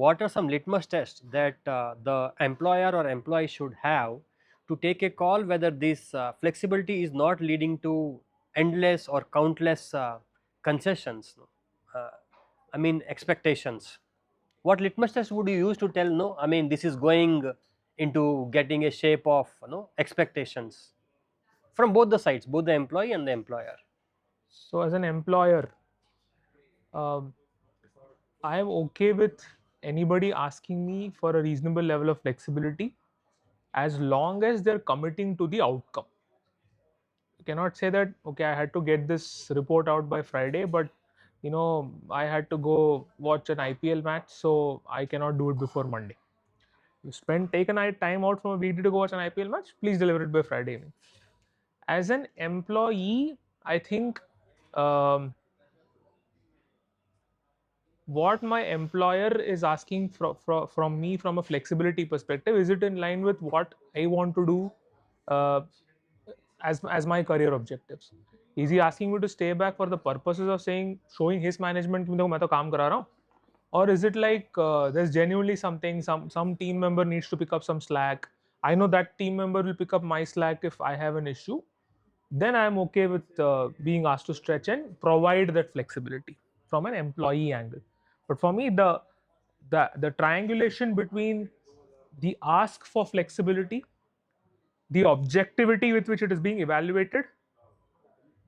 what are some litmus tests that the employer or employee should have to take a call whether this flexibility is not leading to endless or countless concessions, no? uh, I mean expectations. What litmus test would you use to tell, no, I mean this is going into getting a shape of, expectations from both the sides, both the employee and the employer? So as an employer, um, I am okay with anybody asking me for a reasonable level of flexibility as long as they're committing to the outcome. You cannot say that, okay, I had to get this report out by Friday, but I had to go watch an IPL match, so I cannot do it before Monday. You take a night time out from a weekday to go watch an IPL match, please deliver it by Friday evening. As an employee, I think um, what my employer is asking from me from a flexibility perspective, is it in line with what I want to do uh, as my career objectives? Is he asking me to stay back for the purposes of showing his management कि देखो मैं तो काम करा रहा हूँ? Or is it like there's genuinely something, some team member needs to pick up some slack? I know that team member will pick up my slack if I have an issue. Then I'm okay with being asked to stretch and provide that flexibility from an employee angle. But for me, the triangulation between the ask for flexibility, the objectivity with which it is being evaluated,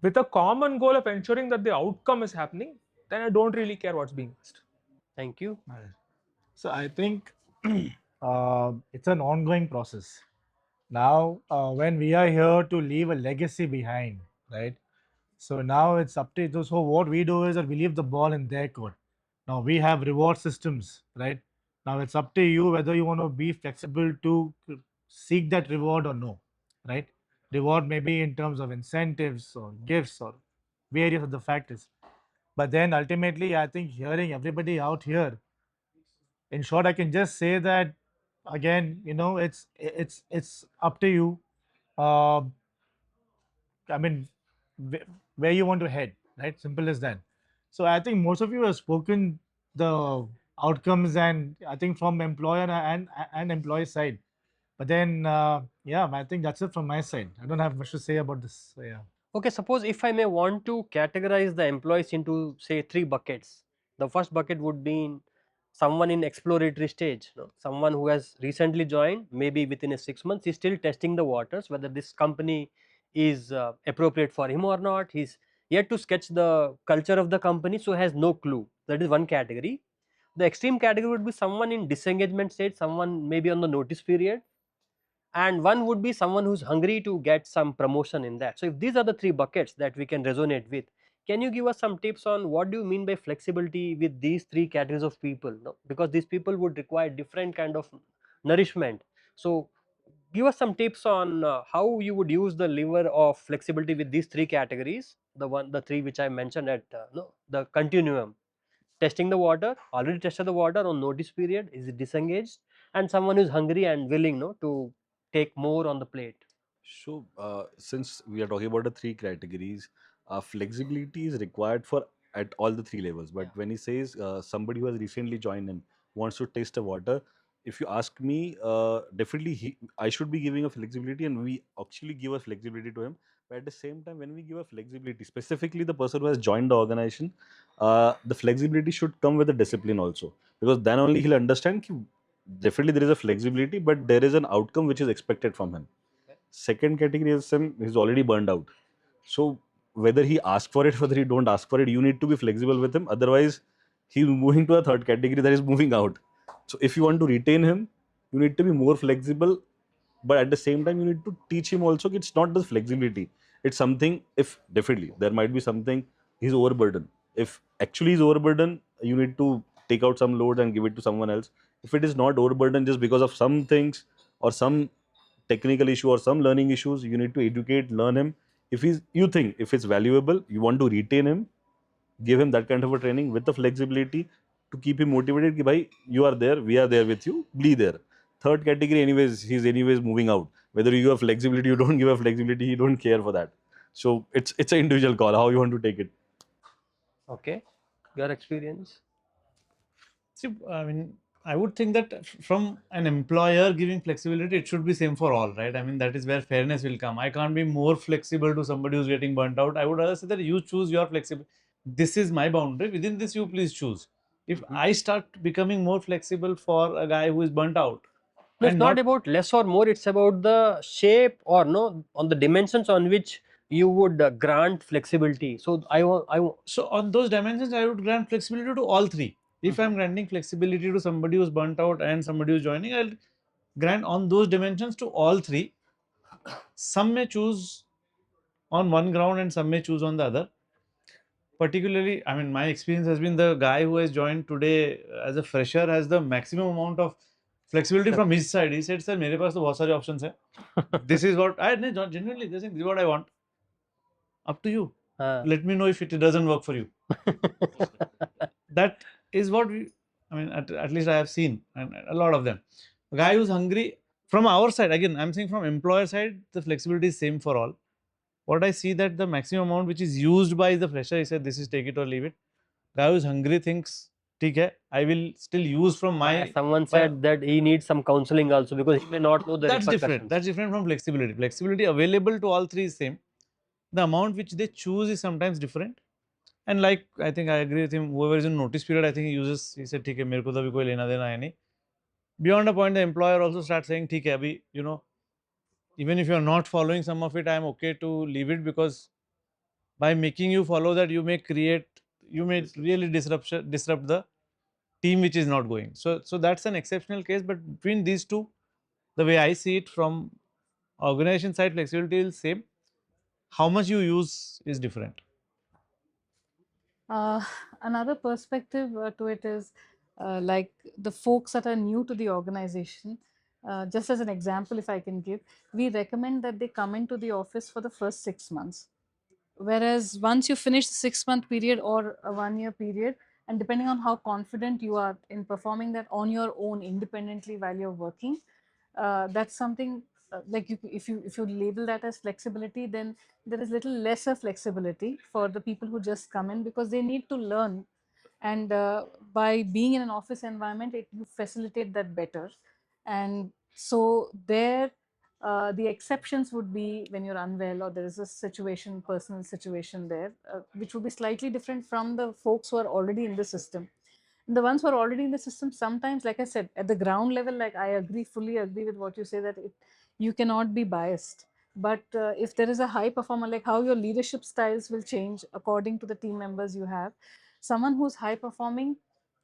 with a common goal of ensuring that the outcome is happening, then I don't really care what's being asked. Thank you. Right. So I think it's an ongoing process. Now, when we are here to leave a legacy behind, right? So now it's up to those. So what we do is that we leave the ball in their court. Now we have reward systems, right? Now it's up to you whether you want to be flexible to seek that reward or no, right? Reward may be in terms of incentives or gifts or various other factors. But then ultimately, I think hearing everybody out here, in short, I can just say that again, it's up to you. Uh, I mean, where you want to head, right? Simple as that. So I think most of you have spoken the outcomes, and I think from employer and employee side. But then, yeah, I think that's it from my side. I don't have much to say about this. So, yeah. Okay, suppose if I may want to categorize the employees into say three buckets. The first bucket would be someone in exploratory stage, someone who has recently joined, maybe within a 6 months, he's still testing the waters whether this company is appropriate for him or not. He's yet to sketch the culture of the company, so has no clue. That is one category. The extreme category would be someone in disengagement stage, someone maybe on the notice period, and one would be someone who's hungry to get some promotion in that. So if these are the three buckets that we can resonate with, can you give us some tips on what do you mean by flexibility with these three categories of people? No? Because these people would require different kind of nourishment. So give us some tips on how you would use the lever of flexibility with these three categories, the three which I mentioned at no, the continuum. Testing the water, already tested the water on notice period, is it disengaged, and someone who's hungry and willing, no, to take more on the plate. So, since we are talking about the three categories, flexibility is required for at all the three levels. But when he says somebody who has recently joined in wants to taste the water, if you ask me, definitely I should be giving a flexibility, and we actually give a flexibility to him. But at the same time, when we give a flexibility, specifically the person who has joined the organization, the flexibility should come with the discipline also, because then only he'll understand. Definitely, there is a flexibility, but there is an outcome which is expected from him. Second category is him, he's already burned out. So whether he asks for it, whether he don't ask for it, you need to be flexible with him. Otherwise, he's moving to a third category, that is moving out. So if you want to retain him, you need to be more flexible, but at the same time, you need to teach him also. It's not just flexibility. It's something. If definitely there might be something he's overburdened. If actually he's overburdened, you need to take out some load and give it to someone else. If it is not overburdened just because of some things or some technical issue or some learning issues, you need to educate, learn him. If he's, you think if it's valuable, you want to retain him, give him that kind of a training with the flexibility to keep him motivated ki, bhai, you are there, we are there with you, be there. Third category, anyways, he's anyways moving out. Whether you have flexibility, you don't give a flexibility, he don't care for that. So it's an individual call how you want to take it. Okay, your experience. See, I mean, I would think that from an employer giving flexibility, it should be same for all, right? I mean, that is where fairness will come. I can't be more flexible to somebody who's getting burnt out. I would rather say that you choose your flexible. This is my boundary. Within this, you please choose. If I start becoming more flexible for a guy who is burnt out, No, it's and not not about less or more. It's about the shape or no on the dimensions on which you would grant flexibility. So so on those dimensions, I would grant flexibility to all three. If I'm granting flexibility to somebody who's burnt out and somebody who's joining, I'll grant on those dimensions to all three. Some may choose on one ground and some may choose on the other. Particularly, I mean, my experience has been the guy who has joined today as a fresher has the maximum amount of flexibility from his side. He said, "Sir, मेरे पास तो बहुत सारे options हैं. This is what I no, genuinely this is what I want. Up to you. Let me know if it doesn't work for you." That is what we. I mean, at least I have seen and a lot of them. A guy who's hungry from our side. Again, I'm saying from employer side, the flexibility is same for all. What I see that the maximum amount which is used by the fresher, he said, "This is take it or leave it." Guy who's hungry thinks, "ठीक है, I will still use from my." someone said that he needs some counseling also because he may not know the That's different. repercussions. That's different from flexibility. Flexibility available to all three is same. The amount which they choose is sometimes different. And like I think I agree with him. Whoever is in notice period, I think he uses. He said, "ठीक है, मेरे को तो अभी कोई लेना देना है नहीं." Beyond a point, the employer also starts saying, "ठीक है, अभी even if you are not following some of it, I am okay to leave it because by making you follow that, you may really disrupt the team which is not going." So that's an exceptional case. But between these two, the way I see it from organization side, flexibility is same. How much you use is different. Uh, Another perspective to it is like the folks that are new to the organization. Just as an example, if I can give, we recommend that they come into the office for the first 6 months. Whereas once you finish the 6 month period or a 1 year period, and depending on how confident you are in performing that on your own independently while you're working, that's something like if you label that as flexibility, then there is little lesser flexibility for the people who just come in because they need to learn, and by being in an office environment, you facilitate that better. And so there the exceptions would be when you're unwell or there is a situation, personal situation there, which would be slightly different from the folks who are already in the system. The ones who are already in the system, sometimes, like I said, at the ground level, like I agree, fully agree with what you say, that you cannot be biased. But if there is a high performer, like how your leadership styles will change according to the team members you have, someone who's high performing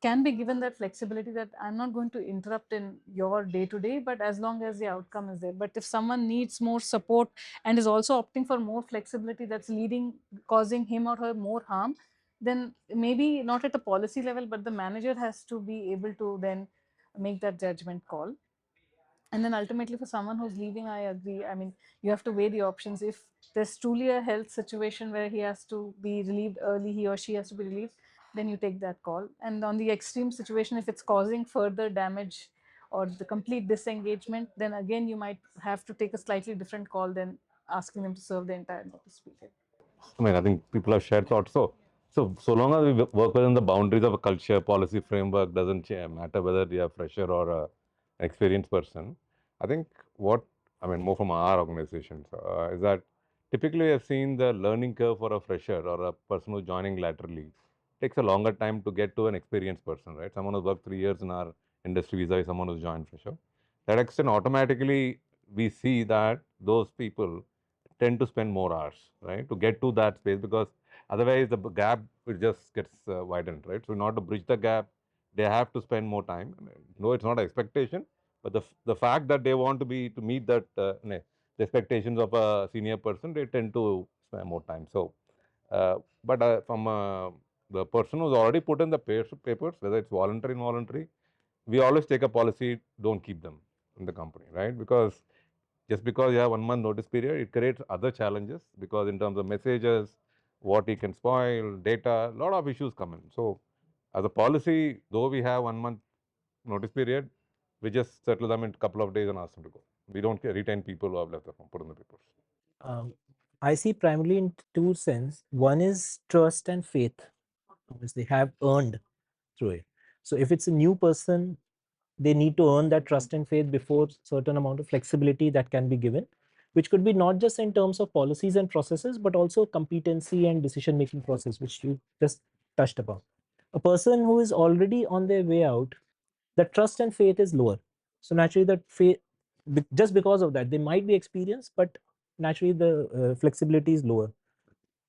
can be given that flexibility that I'm not going to interrupt in your day to day, but as long as the outcome is there. But if someone needs more support and is also opting for more flexibility that's causing him or her more harm, then maybe not at the policy level, but the manager has to be able to then make that judgment call. And then ultimately, for someone who's leaving, I agree. I mean, you have to weigh the options. If there's truly a health situation where he has to be relieved early, he or she has to be relieved, then you take that call. And on the extreme situation, if it's causing further damage or the complete disengagement, then again you might have to take a slightly different call than asking them to serve the entire notice period. I mean, I think people have shared thoughts. So long as we work within the boundaries of a culture, policy framework, doesn't matter whether you're a fresher or an experienced person. I think more from our organizations, is that typically I've seen the learning curve for a fresher or a person who's joining laterally takes a longer time to get to an experienced person, right? Someone who's worked 3 years in our industry vis-a-vis someone who's joined fresher. That extent, automatically we see that those people tend to spend more hours, right, to get to that space, because otherwise the gap will just gets widened, right? So in order to bridge the gap, they have to spend more time. No, it's not an expectation, but the fact that they want to meet that the expectations of a senior person, they tend to spend more time. So, but from the person who's already put in the papers, whether it's voluntary, involuntary, we always take a policy: don't keep them in the company, right? Because just because you have 1 month notice period, it creates other challenges, because in terms of messages, what he can spoil, data, a lot of issues come in. So as a policy, though we have 1 month notice period, we just settle them in a couple of days and ask them to go. We don't retain people who have left the firm, put in the papers. I see primarily in two sense. One is trust and faith, which they have earned through it. So if it's a new person, they need to earn that trust and faith before certain amount of flexibility that can be given, which could be not just in terms of policies and processes, but also competency and decision making process, which you just touched upon. A person who is already on their way out, the trust and faith is lower. So naturally, that faith, just because of that, they might be experienced, but naturally the flexibility is lower.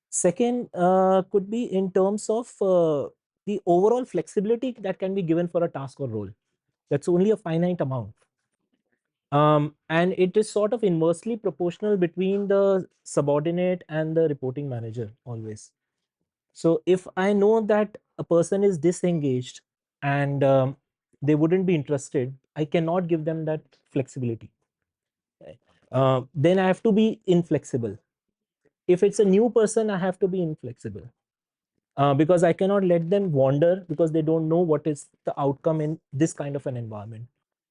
Second, could be in terms of the overall flexibility that can be given for a task or role. That's only a finite amount. And it is sort of inversely proportional between the subordinate and the reporting manager always. So if I know that a person is disengaged and they wouldn't be interested, I cannot give them that flexibility. Right? Then I have to be inflexible. If it's a new person, I have to be inflexible. Because I cannot let them wander because they don't know what is the outcome in this kind of an environment.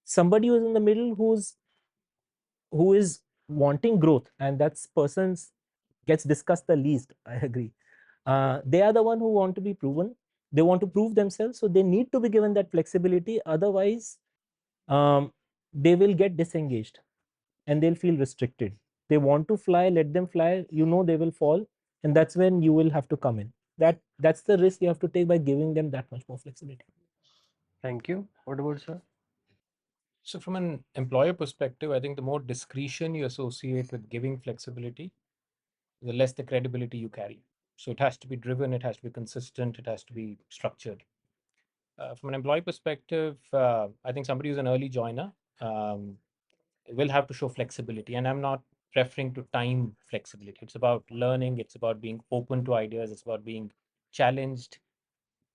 Somebody who's in the middle who is wanting growth, and that's person's gets discussed the least. I agree. They are the one who want to be proven. They want to prove themselves, so they need to be given that flexibility. Otherwise, they will get disengaged and they'll feel restricted. They want to fly, let them fly. You know they will fall, and that's when you will have to come in. That's the risk you have to take by giving them that much more flexibility. Thank you. What about sir? So from an employer perspective, I think the more discretion you associate with giving flexibility, the less the credibility you carry. So it has to be driven, it has to be consistent, it has to be structured. From an employee perspective, I think somebody who's an early joiner will have to show flexibility. And I'm not referring to time flexibility. It's about learning, it's about being open to ideas, it's about being challenged,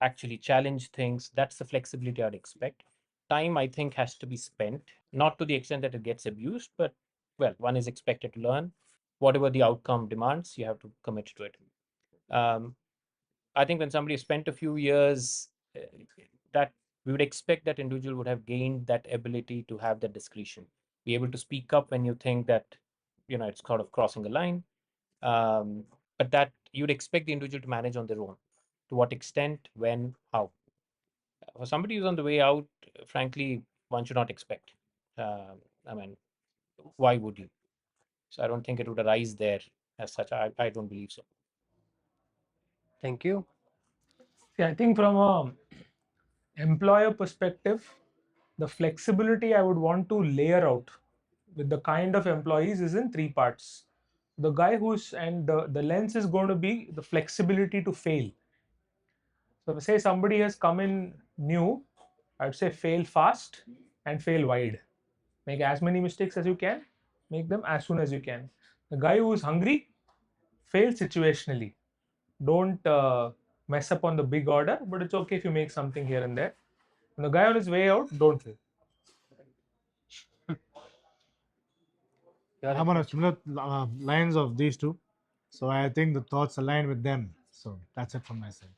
actually challenge things. That's the flexibility I'd expect. Time, I think, has to be spent, not to the extent that it gets abused, but well, one is expected to learn. Whatever the outcome demands, you have to commit to it. I think when somebody spent a few years, that we would expect that individual would have gained that ability to have that discretion, be able to speak up when you think that it's sort of crossing a line, but that you'd expect the individual to manage on their own. To what extent, when, how? For somebody who's on the way out, frankly, one should not expect. I mean, why would you? So I don't think it would arise there as such. I don't believe so. Thank you. See, I think from a employer perspective, the flexibility I would want to layer out with the kind of employees is in three parts. The guy who's, and the lens is going to be the flexibility to fail. So if say somebody has come in new, I'd say fail fast and fail wide. Make as many mistakes as you can, make them as soon as you can. The guy who is hungry, fail situationally. Don't mess up on the big order, but it's okay if you make something here and there. And the guy on his way out, don't fail. Your I'm on a approach. similar lines of these two. So I think the thoughts align with them. So that's it from my side.